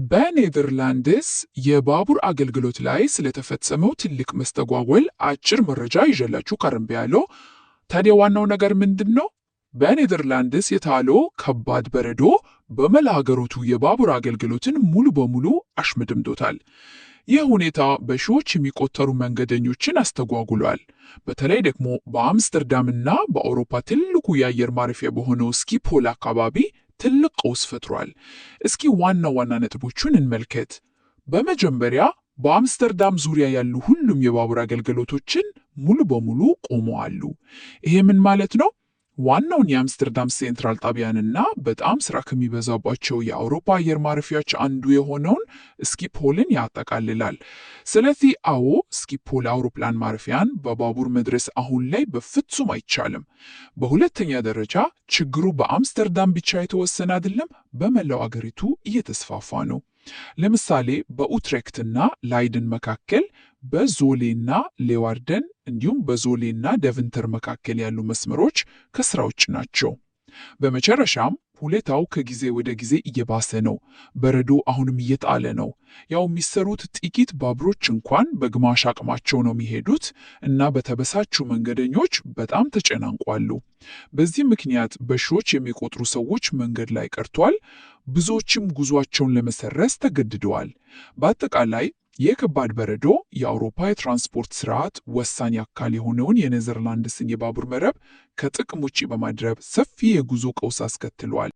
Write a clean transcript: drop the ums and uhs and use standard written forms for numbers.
በኔዘርላንድስ የባቡር አገልግሎት ላይ ስለተፈጸመው ትልቅ መስተጓጎል አጭር መረጃ ይዤላችሁ ቀርቤያለሁ። ታዲያ ዋናው ነገር ምንድን ነው? በኔዘርላንድስ የጣለው ከባድ በረዶ በመላ ሀገሪቱ የባቡር አገልግሎትን ሙሉ በሙሉ አሽመድምዶታል። ይህ ሁኔታ በሺዎች የሚቆጠሩ መንገደኞችን አስተጓጉሏል። በተለይ ደግሞ በአምስተርዳምና በአውሮፓ ትልቁ የአየር ማረፊያ በሆነው ስኪፖል አካባቢ ትልቅ ቀውስ ፈጥሯል። እስኪ ዋና ዋና ነጥቦቹን እንመልከት። በመጀመሪያ በአምስተርዳም ዙሪያ ያሉ ሁሉም የባቡር አገልግሎቶችን ሙሉ በሙሉ ቆመዋል። ይሄ ምን ማለት ነው? ዋናውን የአምስተርዳም ሴንትራል ጣቢያንና በጣም ስራ ከሚበዛባቸው የአውሮፓ አየር ማረፊያዎች አንዱ የሆነውን ስኪፖልን ያጠቃልላል። ስለዚህ ስኪፖል አውሮፕላን ማረፊያን በባቡር መድረስ አሁን ላይ በፍጹም አይቻልም። በሁለተኛ ደረጃ ችግሩ በአምስተርዳም ብቻ የተወሰነ አይደለም፣ በመላው አገሪቱ እየተስፋፋ ነው። ለምሳሌ በኡትሬክትና ላይደን መካከል፣ በዞሌና ሌዋርደን እንዲሁም በዞሌና ደቨንተር መካከል ያሉ መስመሮች ከስራ ውጭ ናቸው። በመጨረሻም ሁኔታው ከጊዜ ወደ ጊዜ እየባሰ ነው። በረዶ አሁንም እየጣለ ነው። የሚሰሩት ጥቂት ባቡሮች እንኳን በግማሽ አቅማቸው ነው የሚሄዱት እና በተበሳጩ መንገደኞች በጣም ተጨናንቋሉ። በዚህ ምክንያት በሺዎች የሚቆጠሩ ሰዎች መንገድ ላይ ቀርቷል። ብዙዎችም ጉዟቸውን ለመሰረዝ ተገድደዋል። በአጠቃላይ የከባድ በረዶ የአውሮፓ የትራንስፖርት ስርዓት ወሳኝ አካል የሆነውን የኔዘርላንድስን የባቡር መረብ ከጥቅም ውጪ በማድረግ ሰፊ የጉዞ ቀውስ አስከትሏል።